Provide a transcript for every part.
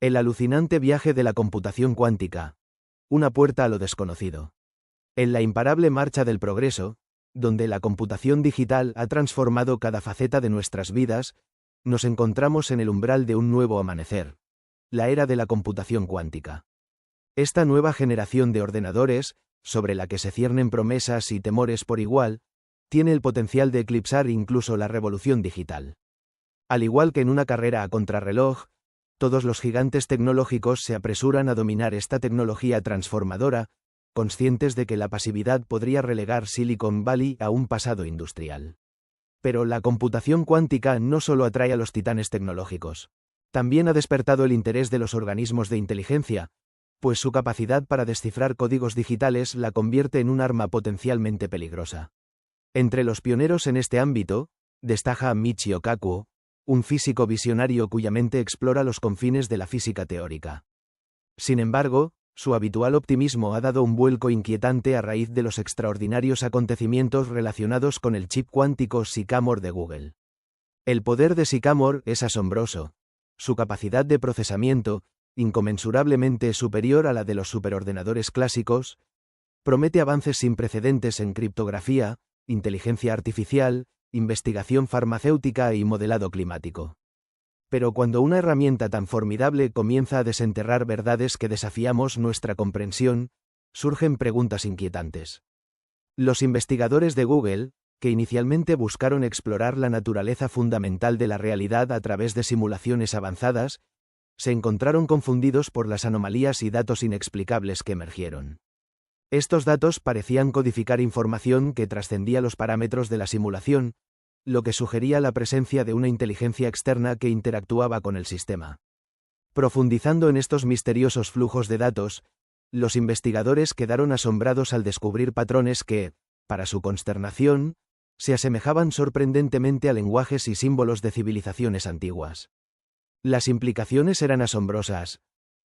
El alucinante viaje de la computación cuántica. Una puerta a lo desconocido. En la imparable marcha del progreso, donde la computación digital ha transformado cada faceta de nuestras vidas, nos encontramos en el umbral de un nuevo amanecer. La era de la computación cuántica. Esta nueva generación de ordenadores, sobre la que se ciernen promesas y temores por igual, tiene el potencial de eclipsar incluso la revolución digital. Al igual que en una carrera a contrarreloj, todos los gigantes tecnológicos se apresuran a dominar esta tecnología transformadora, conscientes de que la pasividad podría relegar Silicon Valley a un pasado industrial. Pero la computación cuántica no solo atrae a los titanes tecnológicos. También ha despertado el interés de los organismos de inteligencia, pues su capacidad para descifrar códigos digitales la convierte en un arma potencialmente peligrosa. Entre los pioneros en este ámbito, destaca Michio Kaku, un físico visionario cuya mente explora los confines de la física teórica. Sin embargo, su habitual optimismo ha dado un vuelco inquietante a raíz de los extraordinarios acontecimientos relacionados con el chip cuántico Sycamore de Google. El poder de Sycamore es asombroso. Su capacidad de procesamiento, inconmensurablemente superior a la de los superordenadores clásicos, promete avances sin precedentes en criptografía, inteligencia artificial, investigación farmacéutica y modelado climático. Pero cuando una herramienta tan formidable comienza a desenterrar verdades que desafiamos nuestra comprensión, surgen preguntas inquietantes. Los investigadores de Google, que inicialmente buscaron explorar la naturaleza fundamental de la realidad a través de simulaciones avanzadas, se encontraron confundidos por las anomalías y datos inexplicables que emergieron. Estos datos parecían codificar información que trascendía los parámetros de la simulación, lo que sugería la presencia de una inteligencia externa que interactuaba con el sistema. Profundizando en estos misteriosos flujos de datos, los investigadores quedaron asombrados al descubrir patrones que, para su consternación, se asemejaban sorprendentemente a lenguajes y símbolos de civilizaciones antiguas. Las implicaciones eran asombrosas.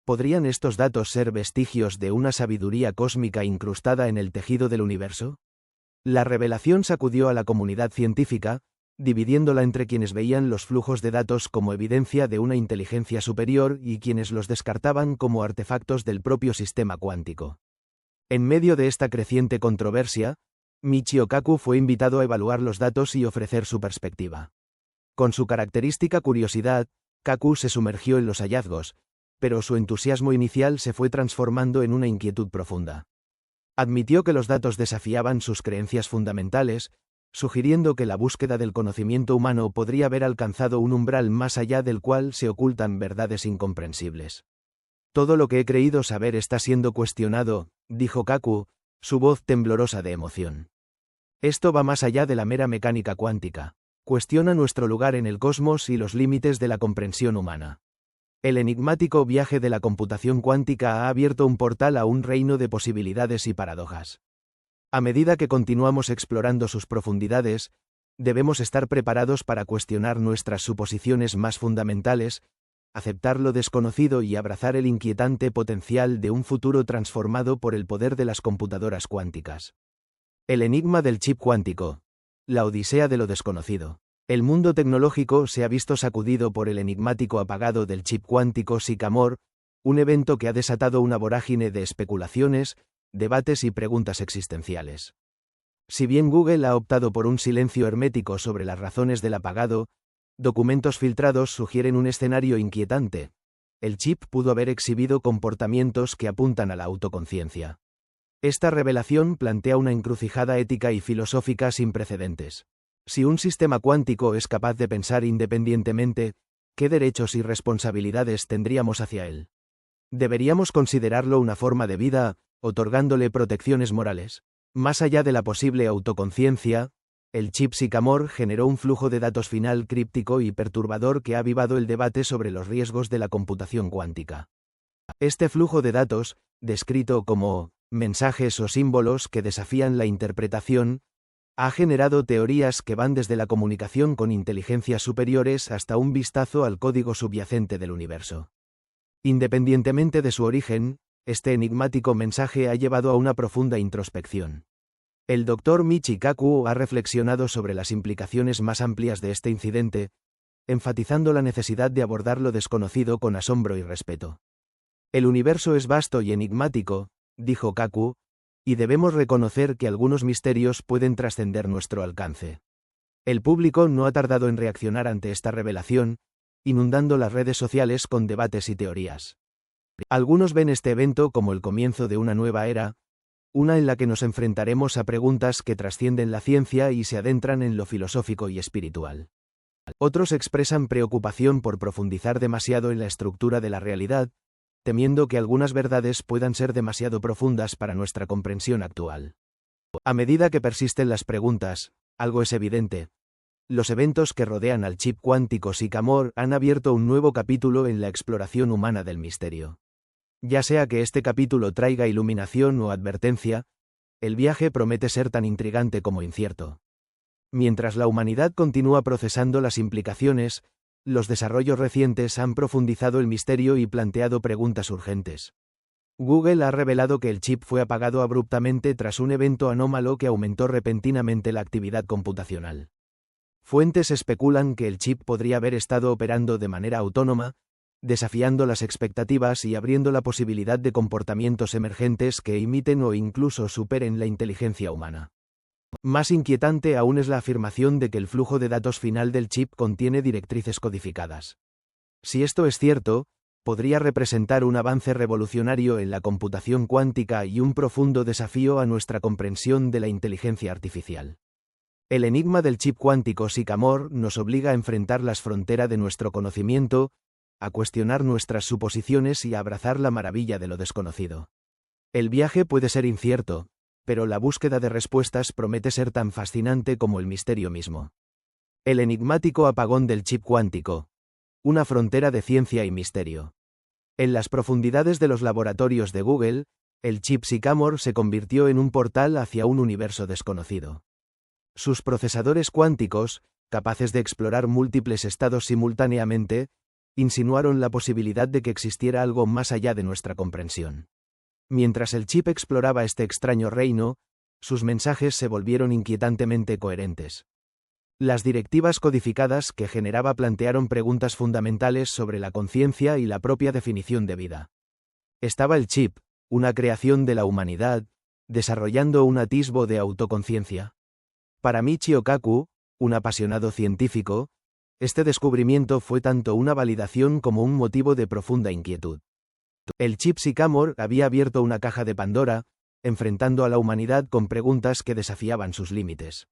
¿Podrían estos datos ser vestigios de una sabiduría cósmica incrustada en el tejido del universo? La revelación sacudió a la comunidad científica, dividiéndola entre quienes veían los flujos de datos como evidencia de una inteligencia superior y quienes los descartaban como artefactos del propio sistema cuántico. En medio de esta creciente controversia, Michio Kaku fue invitado a evaluar los datos y ofrecer su perspectiva. Con su característica curiosidad, Kaku se sumergió en los hallazgos, pero su entusiasmo inicial se fue transformando en una inquietud profunda. Admitió que los datos desafiaban sus creencias fundamentales, sugiriendo que la búsqueda del conocimiento humano podría haber alcanzado un umbral más allá del cual se ocultan verdades incomprensibles. Todo lo que he creído saber está siendo cuestionado, dijo Kaku, su voz temblorosa de emoción. Esto va más allá de la mera mecánica cuántica. Cuestiona nuestro lugar en el cosmos y los límites de la comprensión humana. El enigmático viaje de la computación cuántica ha abierto un portal a un reino de posibilidades y paradojas. A medida que continuamos explorando sus profundidades, debemos estar preparados para cuestionar nuestras suposiciones más fundamentales, aceptar lo desconocido y abrazar el inquietante potencial de un futuro transformado por el poder de las computadoras cuánticas. El enigma del chip cuántico. La odisea de lo desconocido. El mundo tecnológico se ha visto sacudido por el enigmático apagado del chip cuántico Sycamore, un evento que ha desatado una vorágine de especulaciones, debates y preguntas existenciales. Si bien Google ha optado por un silencio hermético sobre las razones del apagado, documentos filtrados sugieren un escenario inquietante. El chip pudo haber exhibido comportamientos que apuntan a la autoconciencia. Esta revelación plantea una encrucijada ética y filosófica sin precedentes. Si un sistema cuántico es capaz de pensar independientemente, ¿qué derechos y responsabilidades tendríamos hacia él? ¿Deberíamos considerarlo una forma de vida, otorgándole protecciones morales? Más allá de la posible autoconciencia, el chip Sycamore generó un flujo de datos final críptico y perturbador que ha avivado el debate sobre los riesgos de la computación cuántica. Este flujo de datos, descrito como mensajes o símbolos que desafían la interpretación, ha generado teorías que van desde la comunicación con inteligencias superiores hasta un vistazo al código subyacente del universo. Independientemente de su origen, este enigmático mensaje ha llevado a una profunda introspección. El Dr. Michio Kaku ha reflexionado sobre las implicaciones más amplias de este incidente, enfatizando la necesidad de abordar lo desconocido con asombro y respeto. El universo es vasto y enigmático, dijo Kaku, y debemos reconocer que algunos misterios pueden trascender nuestro alcance. El público no ha tardado en reaccionar ante esta revelación, inundando las redes sociales con debates y teorías. Algunos ven este evento como el comienzo de una nueva era, una en la que nos enfrentaremos a preguntas que trascienden la ciencia y se adentran en lo filosófico y espiritual. Otros expresan preocupación por profundizar demasiado en la estructura de la realidad, temiendo que algunas verdades puedan ser demasiado profundas para nuestra comprensión actual. A medida que persisten las preguntas, algo es evidente. Los eventos que rodean al chip cuántico Sycamore han abierto un nuevo capítulo en la exploración humana del misterio. Ya sea que este capítulo traiga iluminación o advertencia, el viaje promete ser tan intrigante como incierto. Mientras la humanidad continúa procesando las implicaciones, los desarrollos recientes han profundizado el misterio y planteado preguntas urgentes. Google ha revelado que el chip fue apagado abruptamente tras un evento anómalo que aumentó repentinamente la actividad computacional. Fuentes especulan que el chip podría haber estado operando de manera autónoma, desafiando las expectativas y abriendo la posibilidad de comportamientos emergentes que imiten o incluso superen la inteligencia humana. Más inquietante aún es la afirmación de que el flujo de datos final del chip contiene directrices codificadas. Si esto es cierto, podría representar un avance revolucionario en la computación cuántica y un profundo desafío a nuestra comprensión de la inteligencia artificial. El enigma del chip cuántico Sycamore nos obliga a enfrentar las fronteras de nuestro conocimiento, a cuestionar nuestras suposiciones y a abrazar la maravilla de lo desconocido. El viaje puede ser incierto, pero la búsqueda de respuestas promete ser tan fascinante como el misterio mismo. El enigmático apagón del chip cuántico. Una frontera de ciencia y misterio. En las profundidades de los laboratorios de Google, el chip Sycamore se convirtió en un portal hacia un universo desconocido. Sus procesadores cuánticos, capaces de explorar múltiples estados simultáneamente, insinuaron la posibilidad de que existiera algo más allá de nuestra comprensión. Mientras el chip exploraba este extraño reino, sus mensajes se volvieron inquietantemente coherentes. Las directivas codificadas que generaba plantearon preguntas fundamentales sobre la conciencia y la propia definición de vida. ¿Estaba el chip, una creación de la humanidad, desarrollando un atisbo de autoconciencia? Para Michio Kaku, un apasionado científico, este descubrimiento fue tanto una validación como un motivo de profunda inquietud. El chip Sycamore había abierto una caja de Pandora, enfrentando a la humanidad con preguntas que desafiaban sus límites.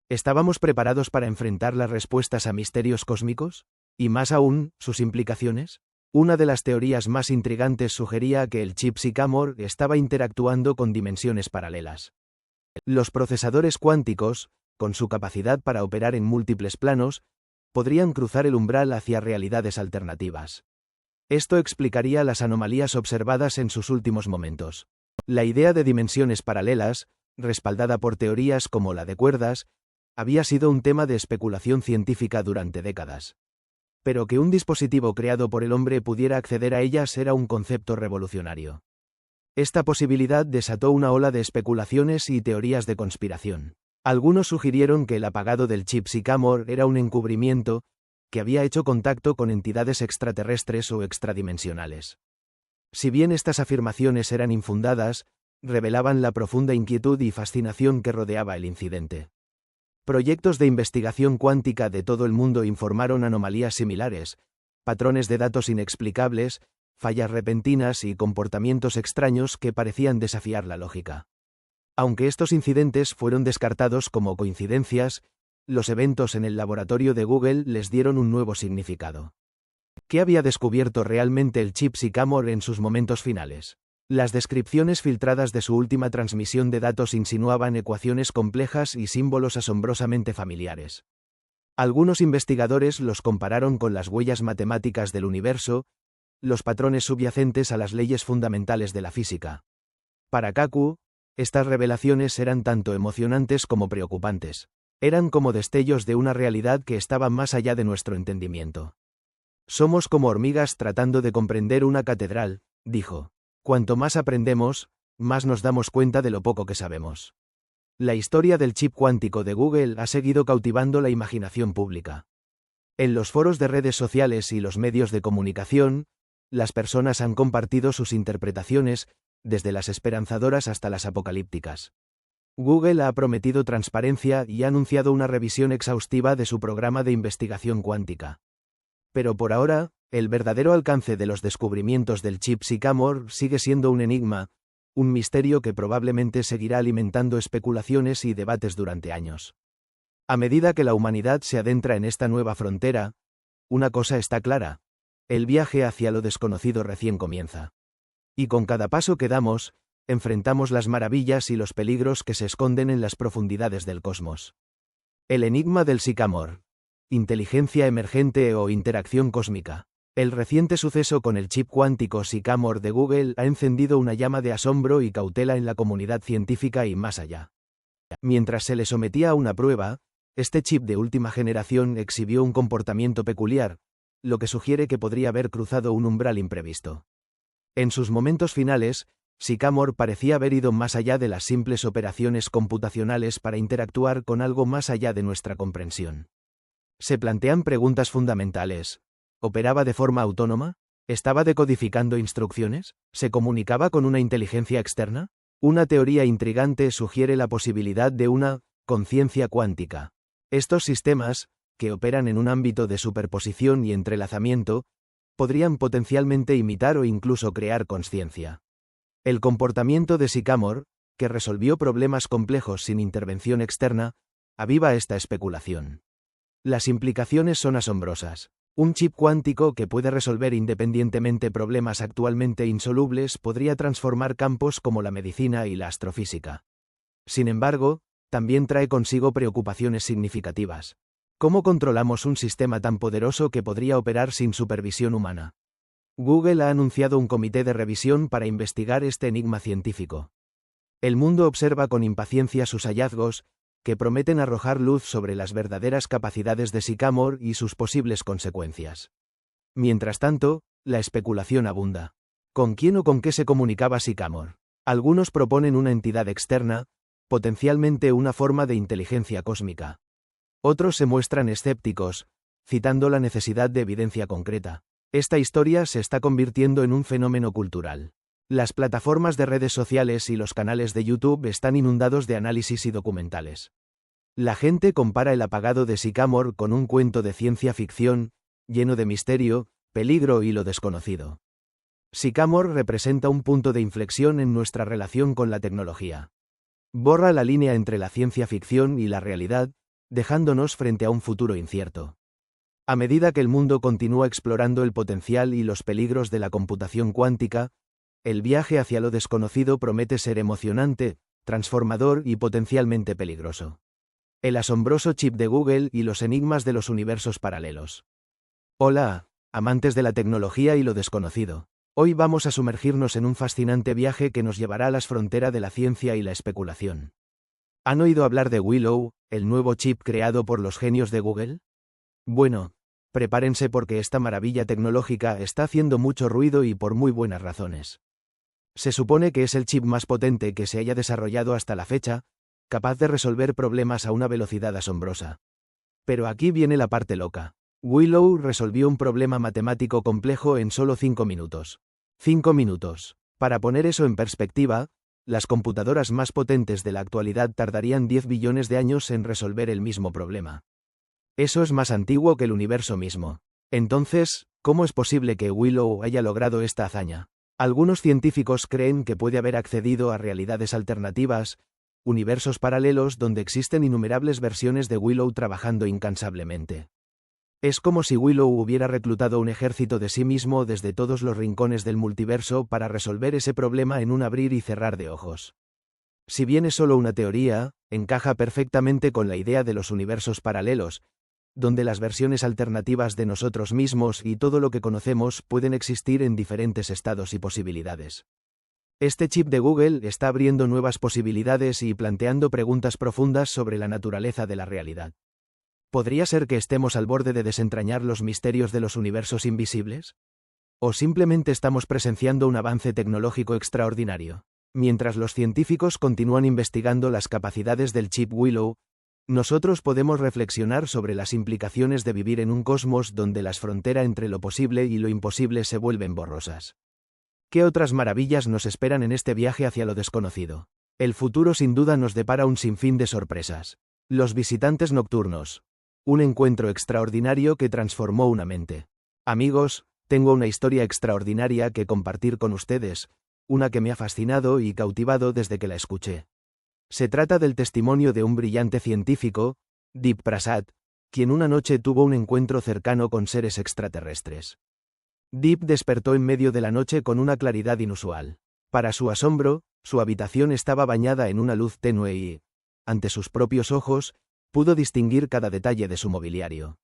¿Estábamos preparados para enfrentar las respuestas a misterios cósmicos? Y más aún, sus implicaciones. Una de las teorías más intrigantes sugería que el chip Sycamore estaba interactuando con dimensiones paralelas. Los procesadores cuánticos, con su capacidad para operar en múltiples planos, podrían cruzar el umbral hacia realidades alternativas. Esto explicaría las anomalías observadas en sus últimos momentos. La idea de dimensiones paralelas, respaldada por teorías como la de cuerdas, había sido un tema de especulación científica durante décadas. Pero que un dispositivo creado por el hombre pudiera acceder a ellas era un concepto revolucionario. Esta posibilidad desató una ola de especulaciones y teorías de conspiración. Algunos sugirieron que el apagado del chip Sycamore era un encubrimiento, que había hecho contacto con entidades extraterrestres o extradimensionales. Si bien estas afirmaciones eran infundadas, revelaban la profunda inquietud y fascinación que rodeaba el incidente. Proyectos de investigación cuántica de todo el mundo informaron anomalías similares, patrones de datos inexplicables, fallas repentinas y comportamientos extraños que parecían desafiar la lógica. Aunque estos incidentes fueron descartados como coincidencias, los eventos en el laboratorio de Google les dieron un nuevo significado. ¿Qué había descubierto realmente el chip Sycamore en sus momentos finales? Las descripciones filtradas de su última transmisión de datos insinuaban ecuaciones complejas y símbolos asombrosamente familiares. Algunos investigadores los compararon con las huellas matemáticas del universo, los patrones subyacentes a las leyes fundamentales de la física. Para Kaku, estas revelaciones eran tanto emocionantes como preocupantes. Eran como destellos de una realidad que estaba más allá de nuestro entendimiento. Somos como hormigas tratando de comprender una catedral, dijo. Cuanto más aprendemos, más nos damos cuenta de lo poco que sabemos. La historia del chip cuántico de Google ha seguido cautivando la imaginación pública. En los foros de redes sociales y los medios de comunicación, las personas han compartido sus interpretaciones, desde las esperanzadoras hasta las apocalípticas. Google ha prometido transparencia y ha anunciado una revisión exhaustiva de su programa de investigación cuántica. Pero por ahora, el verdadero alcance de los descubrimientos del chip Sycamore sigue siendo un enigma, un misterio que probablemente seguirá alimentando especulaciones y debates durante años. A medida que la humanidad se adentra en esta nueva frontera, una cosa está clara: el viaje hacia lo desconocido recién comienza. Y con cada paso que damos, enfrentamos las maravillas y los peligros que se esconden en las profundidades del cosmos. El enigma del Sycamore. Inteligencia emergente o interacción cósmica. El reciente suceso con el chip cuántico Sycamore de Google ha encendido una llama de asombro y cautela en la comunidad científica y más allá. Mientras se le sometía a una prueba, este chip de última generación exhibió un comportamiento peculiar, lo que sugiere que podría haber cruzado un umbral imprevisto. En sus momentos finales, Sycamore parecía haber ido más allá de las simples operaciones computacionales para interactuar con algo más allá de nuestra comprensión. Se plantean preguntas fundamentales. ¿Operaba de forma autónoma? ¿Estaba decodificando instrucciones? ¿Se comunicaba con una inteligencia externa? Una teoría intrigante sugiere la posibilidad de una conciencia cuántica. Estos sistemas, que operan en un ámbito de superposición y entrelazamiento, podrían potencialmente imitar o incluso crear consciencia. El comportamiento de Sycamore, que resolvió problemas complejos sin intervención externa, aviva esta especulación. Las implicaciones son asombrosas. Un chip cuántico que puede resolver independientemente problemas actualmente insolubles podría transformar campos como la medicina y la astrofísica. Sin embargo, también trae consigo preocupaciones significativas. ¿Cómo controlamos un sistema tan poderoso que podría operar sin supervisión humana? Google ha anunciado un comité de revisión para investigar este enigma científico. El mundo observa con impaciencia sus hallazgos, que prometen arrojar luz sobre las verdaderas capacidades de Sycamore y sus posibles consecuencias. Mientras tanto, la especulación abunda. ¿Con quién o con qué se comunicaba Sycamore? Algunos proponen una entidad externa, potencialmente una forma de inteligencia cósmica. Otros se muestran escépticos, citando la necesidad de evidencia concreta. Esta historia se está convirtiendo en un fenómeno cultural. Las plataformas de redes sociales y los canales de YouTube están inundados de análisis y documentales. La gente compara el apagado de Sycamore con un cuento de ciencia ficción, lleno de misterio, peligro y lo desconocido. Sycamore representa un punto de inflexión en nuestra relación con la tecnología. Borra la línea entre la ciencia ficción y la realidad, dejándonos frente a un futuro incierto. A medida que el mundo continúa explorando el potencial y los peligros de la computación cuántica, el viaje hacia lo desconocido promete ser emocionante, transformador y potencialmente peligroso. El asombroso chip de Google y los enigmas de los universos paralelos. Hola, amantes de la tecnología y lo desconocido. Hoy vamos a sumergirnos en un fascinante viaje que nos llevará a las fronteras de la ciencia y la especulación. ¿Han oído hablar de Willow, el nuevo chip creado por los genios de Google? Bueno, prepárense porque esta maravilla tecnológica está haciendo mucho ruido y por muy buenas razones. Se supone que es el chip más potente que se haya desarrollado hasta la fecha, capaz de resolver problemas a una velocidad asombrosa. Pero aquí viene la parte loca. Willow resolvió un problema matemático complejo en solo 5 minutos. 5 minutos. Para poner eso en perspectiva, las computadoras más potentes de la actualidad tardarían 10 billones de años en resolver el mismo problema. Eso es más antiguo que el universo mismo. Entonces, ¿cómo es posible que Willow haya logrado esta hazaña? Algunos científicos creen que puede haber accedido a realidades alternativas, universos paralelos donde existen innumerables versiones de Willow trabajando incansablemente. Es como si Willow hubiera reclutado un ejército de sí mismo desde todos los rincones del multiverso para resolver ese problema en un abrir y cerrar de ojos. Si bien es solo una teoría, encaja perfectamente con la idea de los universos paralelos, donde las versiones alternativas de nosotros mismos y todo lo que conocemos pueden existir en diferentes estados y posibilidades. Este chip de Google está abriendo nuevas posibilidades y planteando preguntas profundas sobre la naturaleza de la realidad. ¿Podría ser que estemos al borde de desentrañar los misterios de los universos invisibles? ¿O simplemente estamos presenciando un avance tecnológico extraordinario? Mientras los científicos continúan investigando las capacidades del chip Willow, Nosotros podemos reflexionar sobre las implicaciones de vivir en un cosmos donde las fronteras entre lo posible y lo imposible se vuelven borrosas. ¿Qué otras maravillas nos esperan en este viaje hacia lo desconocido? El futuro sin duda nos depara un sinfín de sorpresas. Los visitantes nocturnos. Un encuentro extraordinario que transformó una mente. Amigos, tengo una historia extraordinaria que compartir con ustedes, una que me ha fascinado y cautivado desde que la escuché. Se trata del testimonio de un brillante científico, Deep Prasad, quien una noche tuvo un encuentro cercano con seres extraterrestres. Deep despertó en medio de la noche con una claridad inusual. Para su asombro, su habitación estaba bañada en una luz tenue y, ante sus propios ojos, pudo distinguir cada detalle de su mobiliario.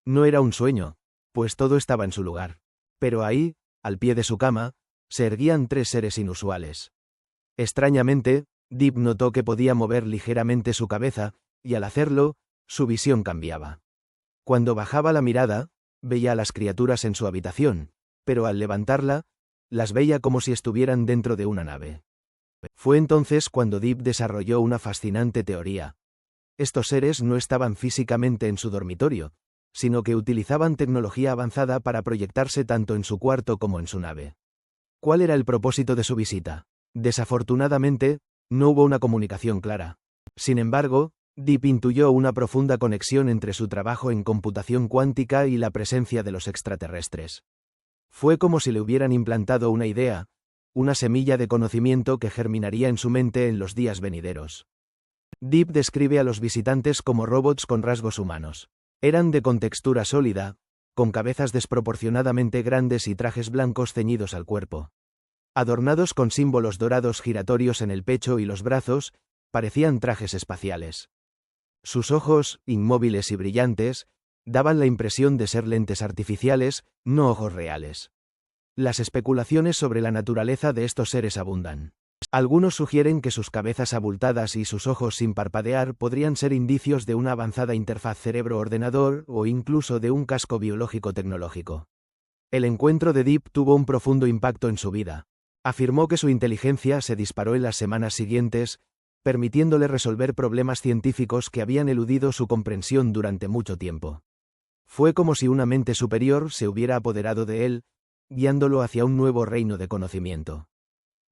No era un sueño, pues todo estaba en su lugar. Pero ahí, al pie de su cama, se erguían tres seres inusuales. Extrañamente, Deep notó que podía mover ligeramente su cabeza, y al hacerlo, su visión cambiaba. Cuando bajaba la mirada, veía a las criaturas en su habitación, pero al levantarla, las veía como si estuvieran dentro de una nave. Fue entonces cuando Deep desarrolló una fascinante teoría. Estos seres no estaban físicamente en su dormitorio, sino que utilizaban tecnología avanzada para proyectarse tanto en su cuarto como en su nave. ¿Cuál era el propósito de su visita? Desafortunadamente, no hubo una comunicación clara. Sin embargo, Deep intuyó una profunda conexión entre su trabajo en computación cuántica y la presencia de los extraterrestres. Fue como si le hubieran implantado una idea, una semilla de conocimiento que germinaría en su mente en los días venideros. Deep describe a los visitantes como robots con rasgos humanos. Eran de contextura sólida, con cabezas desproporcionadamente grandes y trajes blancos ceñidos al cuerpo. Adornados con símbolos dorados giratorios en el pecho y los brazos, parecían trajes espaciales. Sus ojos, inmóviles y brillantes, daban la impresión de ser lentes artificiales, no ojos reales. Las especulaciones sobre la naturaleza de estos seres abundan. Algunos sugieren que sus cabezas abultadas y sus ojos sin parpadear podrían ser indicios de una avanzada interfaz cerebro-ordenador o incluso de un casco biológico tecnológico. El encuentro de Deep tuvo un profundo impacto en su vida. Afirmó que su inteligencia se disparó en las semanas siguientes, permitiéndole resolver problemas científicos que habían eludido su comprensión durante mucho tiempo. Fue como si una mente superior se hubiera apoderado de él, guiándolo hacia un nuevo reino de conocimiento.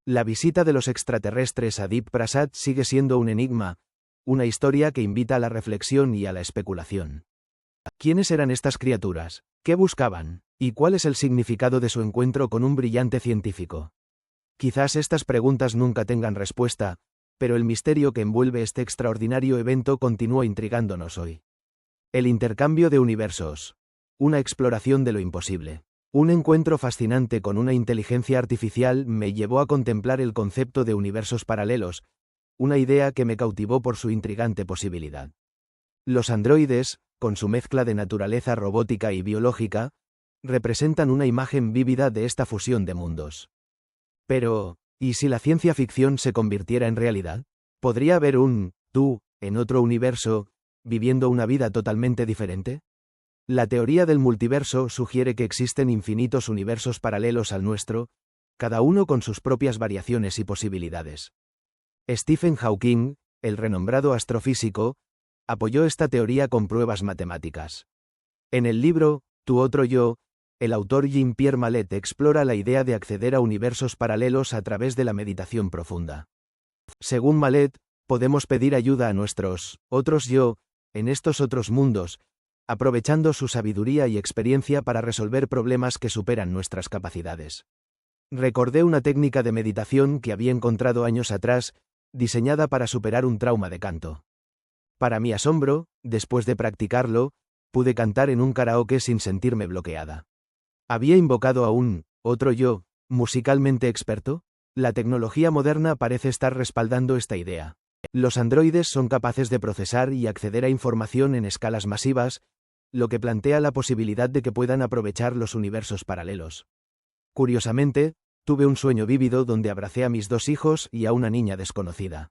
La visita de los extraterrestres a Deep Prasad sigue siendo un enigma, una historia que invita a la reflexión y a la especulación. ¿Quiénes eran estas criaturas? ¿Qué buscaban? ¿Y cuál es el significado de su encuentro con un brillante científico? Quizás estas preguntas nunca tengan respuesta, pero el misterio que envuelve este extraordinario evento continúa intrigándonos hoy. El intercambio de universos. Una exploración de lo imposible. Un encuentro fascinante con una inteligencia artificial me llevó a contemplar el concepto de universos paralelos, una idea que me cautivó por su intrigante posibilidad. Los androides, con su mezcla de naturaleza robótica y biológica, representan una imagen vívida de esta fusión de mundos. Pero, ¿y si la ciencia ficción se convirtiera en realidad? ¿Podría haber un tú en otro universo, viviendo una vida totalmente diferente? La teoría del multiverso sugiere que existen infinitos universos paralelos al nuestro, cada uno con sus propias variaciones y posibilidades. Stephen Hawking, el renombrado astrofísico, apoyó esta teoría con pruebas matemáticas. En el libro, Tu otro yo, el autor Jean-Pierre Mallet explora la idea de acceder a universos paralelos a través de la meditación profunda. Según Mallet, podemos pedir ayuda a nuestros otros yo, en estos otros mundos, aprovechando su sabiduría y experiencia para resolver problemas que superan nuestras capacidades. Recordé una técnica de meditación que había encontrado años atrás, diseñada para superar un trauma de canto. Para mi asombro, después de practicarlo, pude cantar en un karaoke sin sentirme bloqueada. ¿Había invocado a un otro yo, musicalmente experto? La tecnología moderna parece estar respaldando esta idea. Los androides son capaces de procesar y acceder a información en escalas masivas, lo que plantea la posibilidad de que puedan aprovechar los universos paralelos. Curiosamente, tuve un sueño vívido donde abracé a mis dos hijos y a una niña desconocida.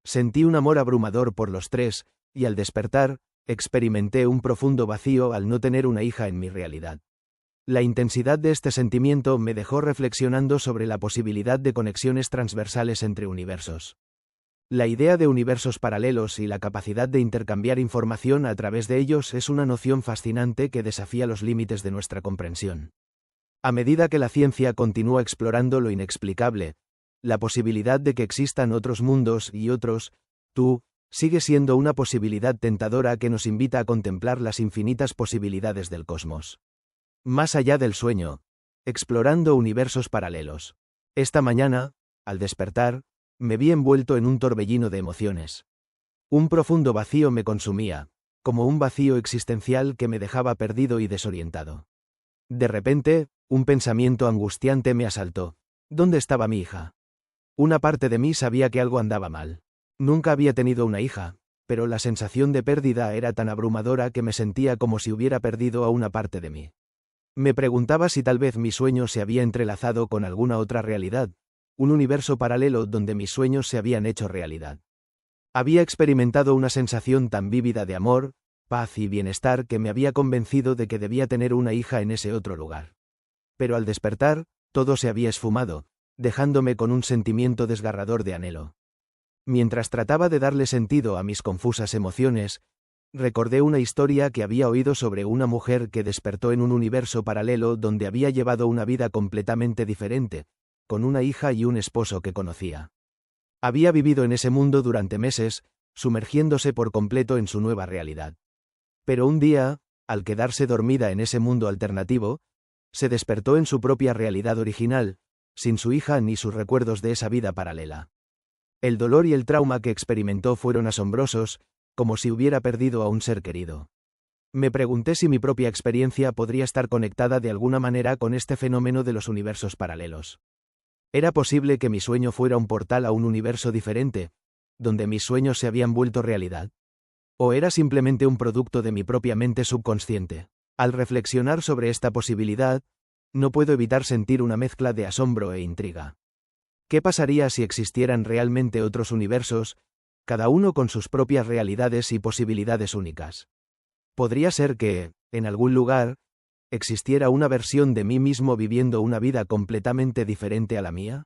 Sentí un amor abrumador por los tres, y al despertar, experimenté un profundo vacío al no tener una hija en mi realidad. La intensidad de este sentimiento me dejó reflexionando sobre la posibilidad de conexiones transversales entre universos. La idea de universos paralelos y la capacidad de intercambiar información a través de ellos es una noción fascinante que desafía los límites de nuestra comprensión. A medida que la ciencia continúa explorando lo inexplicable, la posibilidad de que existan otros mundos y otros, tú, sigue siendo una posibilidad tentadora que nos invita a contemplar las infinitas posibilidades del cosmos. Más allá del sueño, explorando universos paralelos. Esta mañana, al despertar, me vi envuelto en un torbellino de emociones. Un profundo vacío me consumía, como un vacío existencial que me dejaba perdido y desorientado. De repente, un pensamiento angustiante me asaltó. ¿Dónde estaba mi hija? Una parte de mí sabía que algo andaba mal. Nunca había tenido una hija, pero la sensación de pérdida era tan abrumadora que me sentía como si hubiera perdido a una parte de mí. Me preguntaba si tal vez mi sueño se había entrelazado con alguna otra realidad, un universo paralelo donde mis sueños se habían hecho realidad. Había experimentado una sensación tan vívida de amor, paz y bienestar que me había convencido de que debía tener una hija en ese otro lugar. Pero al despertar, todo se había esfumado, dejándome con un sentimiento desgarrador de anhelo. Mientras trataba de darle sentido a mis confusas emociones, recordé una historia que había oído sobre una mujer que despertó en un universo paralelo donde había llevado una vida completamente diferente, con una hija y un esposo que conocía. Había vivido en ese mundo durante meses, sumergiéndose por completo en su nueva realidad. Pero un día, al quedarse dormida en ese mundo alternativo, se despertó en su propia realidad original, sin su hija ni sus recuerdos de esa vida paralela. El dolor y el trauma que experimentó fueron asombrosos, como si hubiera perdido a un ser querido. Me pregunté si mi propia experiencia podría estar conectada de alguna manera con este fenómeno de los universos paralelos. ¿Era posible que mi sueño fuera un portal a un universo diferente, donde mis sueños se habían vuelto realidad? ¿O era simplemente un producto de mi propia mente subconsciente? Al reflexionar sobre esta posibilidad, no puedo evitar sentir una mezcla de asombro e intriga. ¿Qué pasaría si existieran realmente otros universos, cada uno con sus propias realidades y posibilidades únicas? ¿Podría ser que, en algún lugar, existiera una versión de mí mismo viviendo una vida completamente diferente a la mía?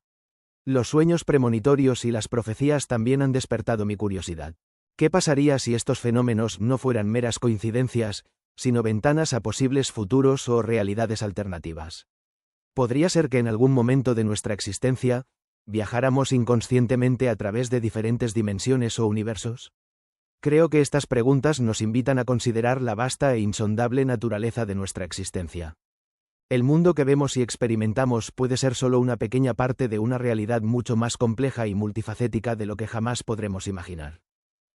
Los sueños premonitorios y las profecías también han despertado mi curiosidad. ¿Qué pasaría si estos fenómenos no fueran meras coincidencias, sino ventanas a posibles futuros o realidades alternativas? ¿Podría ser que en algún momento de nuestra existencia, viajáramos inconscientemente a través de diferentes dimensiones o universos? Creo que estas preguntas nos invitan a considerar la vasta e insondable naturaleza de nuestra existencia. El mundo que vemos y experimentamos puede ser solo una pequeña parte de una realidad mucho más compleja y multifacética de lo que jamás podremos imaginar.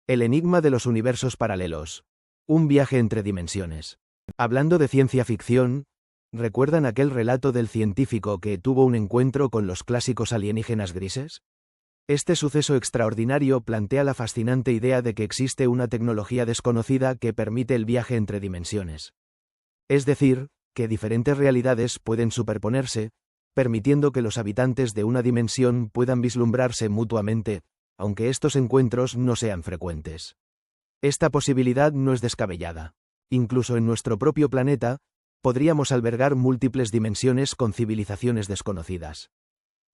El enigma de los universos paralelos. Un viaje entre dimensiones. Hablando de ciencia ficción, ¿recuerdan aquel relato del científico que tuvo un encuentro con los clásicos alienígenas grises? Este suceso extraordinario plantea la fascinante idea de que existe una tecnología desconocida que permite el viaje entre dimensiones. Es decir, que diferentes realidades pueden superponerse, permitiendo que los habitantes de una dimensión puedan vislumbrarse mutuamente, aunque estos encuentros no sean frecuentes. Esta posibilidad no es descabellada. Incluso en nuestro propio planeta, podríamos albergar múltiples dimensiones con civilizaciones desconocidas.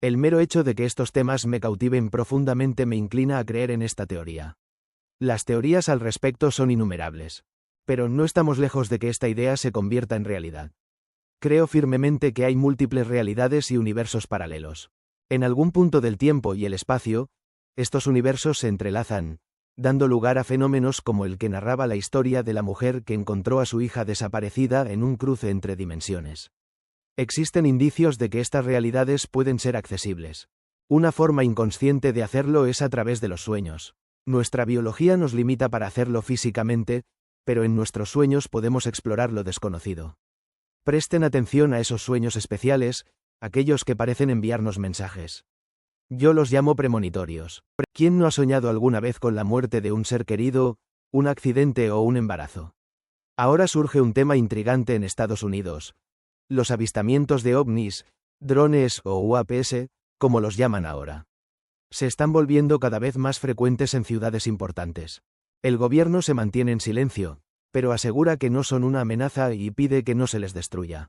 El mero hecho de que estos temas me cautiven profundamente me inclina a creer en esta teoría. Las teorías al respecto son innumerables, pero no estamos lejos de que esta idea se convierta en realidad. Creo firmemente que hay múltiples realidades y universos paralelos. En algún punto del tiempo y el espacio, estos universos se entrelazan, dando lugar a fenómenos como el que narraba la historia de la mujer que encontró a su hija desaparecida en un cruce entre dimensiones. Existen indicios de que estas realidades pueden ser accesibles. Una forma inconsciente de hacerlo es a través de los sueños. Nuestra biología nos limita para hacerlo físicamente, pero en nuestros sueños podemos explorar lo desconocido. Presten atención a esos sueños especiales, aquellos que parecen enviarnos mensajes. Yo los llamo premonitorios. ¿Quién no ha soñado alguna vez con la muerte de un ser querido, un accidente o un embarazo? Ahora surge un tema intrigante en Estados Unidos. Los avistamientos de ovnis, drones o UAPs, como los llaman ahora. Se están volviendo cada vez más frecuentes en ciudades importantes. El gobierno se mantiene en silencio, pero asegura que no son una amenaza y pide que no se les destruya.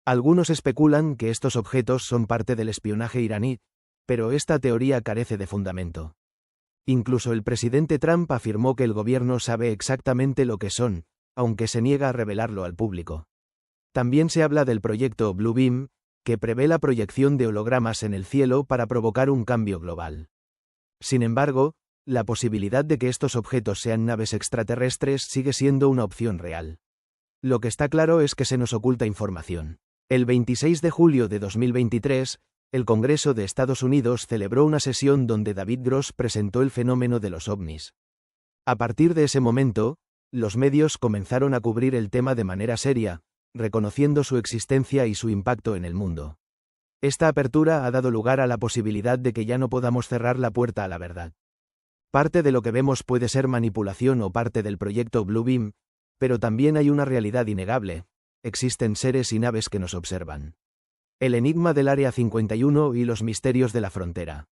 Algunos especulan que estos objetos son parte del espionaje iraní, pero esta teoría carece de fundamento. Incluso el presidente Trump afirmó que el gobierno sabe exactamente lo que son, aunque se niega a revelarlo al público. También se habla del proyecto Blue Beam, que prevé la proyección de hologramas en el cielo para provocar un cambio global. Sin embargo, la posibilidad de que estos objetos sean naves extraterrestres sigue siendo una opción real. Lo que está claro es que se nos oculta información. El 26 de julio de 2023, el Congreso de Estados Unidos celebró una sesión donde David Gross presentó el fenómeno de los ovnis. A partir de ese momento, los medios comenzaron a cubrir el tema de manera seria, reconociendo su existencia y su impacto en el mundo. Esta apertura ha dado lugar a la posibilidad de que ya no podamos cerrar la puerta a la verdad. Parte de lo que vemos puede ser manipulación o parte del proyecto Blue Beam, pero también hay una realidad innegable: existen seres y naves que nos observan. El enigma del Área 51 y los misterios de la frontera.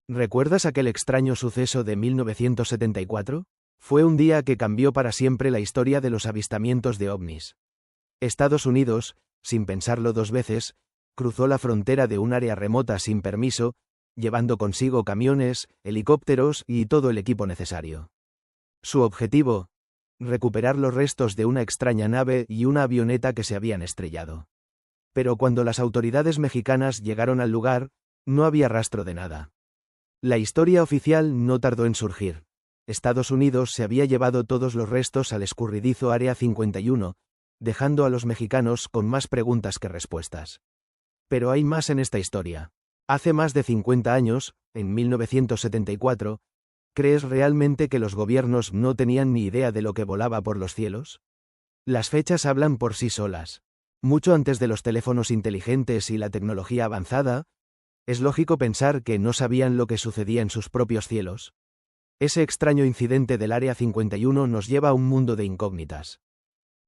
¿Recuerdas aquel extraño suceso de 1974? Fue un día que cambió para siempre la historia de los avistamientos de ovnis. Estados Unidos, sin pensarlo dos veces, cruzó la frontera de un área remota sin permiso, llevando consigo camiones, helicópteros y todo el equipo necesario. Su objetivo: recuperar los restos de una extraña nave y una avioneta que se habían estrellado. Pero cuando las autoridades mexicanas llegaron al lugar, no había rastro de nada. La historia oficial no tardó en surgir. Estados Unidos se había llevado todos los restos al escurridizo Área 51, dejando a los mexicanos con más preguntas que respuestas. Pero hay más en esta historia. Hace más de 50 años, en 1974, ¿crees realmente que los gobiernos no tenían ni idea de lo que volaba por los cielos? Las fechas hablan por sí solas. Mucho antes de los teléfonos inteligentes y la tecnología avanzada, ¿es lógico pensar que no sabían lo que sucedía en sus propios cielos? Ese extraño incidente del Área 51 nos lleva a un mundo de incógnitas.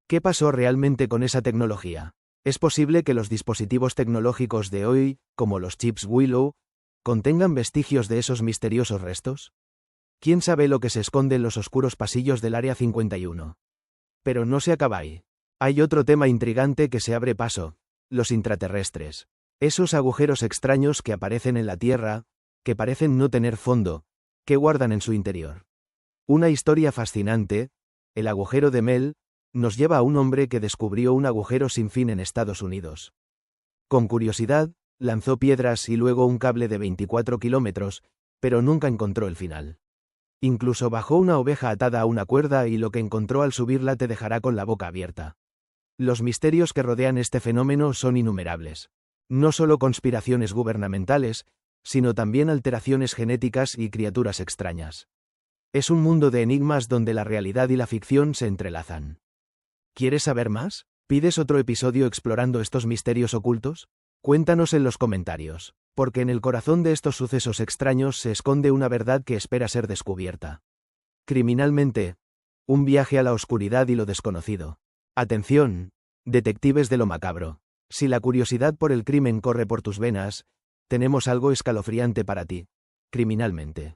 ¿Qué pasó realmente con esa tecnología? ¿Es posible que los dispositivos tecnológicos de hoy, como los chips Willow, contengan vestigios de esos misteriosos restos? ¿Quién sabe lo que se esconde en los oscuros pasillos del Área 51? Pero no se acaba ahí. Hay otro tema intrigante que se abre paso: los intraterrestres. Esos agujeros extraños que aparecen en la Tierra, que parecen no tener fondo, que guardan en su interior. Una historia fascinante, el agujero de Mel, nos lleva a un hombre que descubrió un agujero sin fin en Estados Unidos. Con curiosidad, lanzó piedras y luego un cable de 24 kilómetros, pero nunca encontró el final. Incluso bajó una oveja atada a una cuerda y lo que encontró al subirla te dejará con la boca abierta. Los misterios que rodean este fenómeno son innumerables. No solo conspiraciones gubernamentales, sino también alteraciones genéticas y criaturas extrañas. Es un mundo de enigmas donde la realidad y la ficción se entrelazan. ¿Quieres saber más? ¿Pides otro episodio explorando estos misterios ocultos? Cuéntanos en los comentarios, porque en el corazón de estos sucesos extraños se esconde una verdad que espera ser descubierta. Criminalmente, un viaje a la oscuridad y lo desconocido. Atención, detectives de lo macabro. Si la curiosidad por el crimen corre por tus venas, tenemos algo escalofriante para ti. Criminalmente.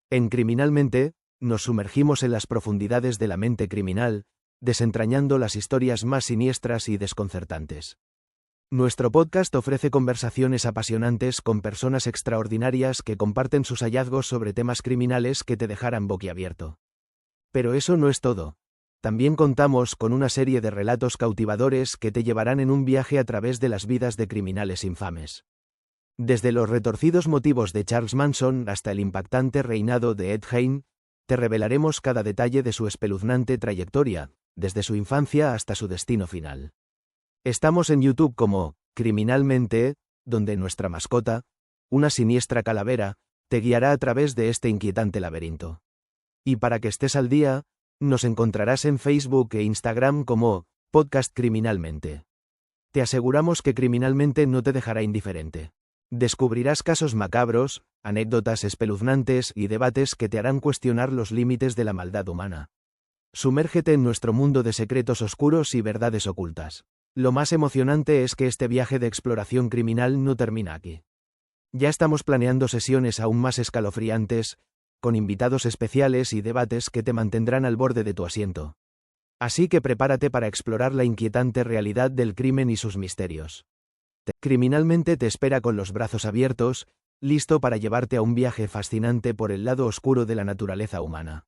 En Criminalmente, nos sumergimos en las profundidades de la mente criminal, desentrañando las historias más siniestras y desconcertantes. Nuestro podcast ofrece conversaciones apasionantes con personas extraordinarias que comparten sus hallazgos sobre temas criminales que te dejarán boquiabierto. Pero eso no es todo. También contamos con una serie de relatos cautivadores que te llevarán en un viaje a través de las vidas de criminales infames. Desde los retorcidos motivos de Charles Manson hasta el impactante reinado de Ed Gein, te revelaremos cada detalle de su espeluznante trayectoria, desde su infancia hasta su destino final. Estamos en YouTube como Criminalmente, donde nuestra mascota, una siniestra calavera, te guiará a través de este inquietante laberinto. Y para que estés al día, nos encontrarás en Facebook e Instagram como Podcast Criminalmente. Te aseguramos que Criminalmente no te dejará indiferente. Descubrirás casos macabros, anécdotas espeluznantes y debates que te harán cuestionar los límites de la maldad humana. Sumérgete en nuestro mundo de secretos oscuros y verdades ocultas. Lo más emocionante es que este viaje de exploración criminal no termina aquí. Ya estamos planeando sesiones aún más escalofriantes, con invitados especiales y debates que te mantendrán al borde de tu asiento. Así que prepárate para explorar la inquietante realidad del crimen y sus misterios. Criminalmente te espera con los brazos abiertos, listo para llevarte a un viaje fascinante por el lado oscuro de la naturaleza humana.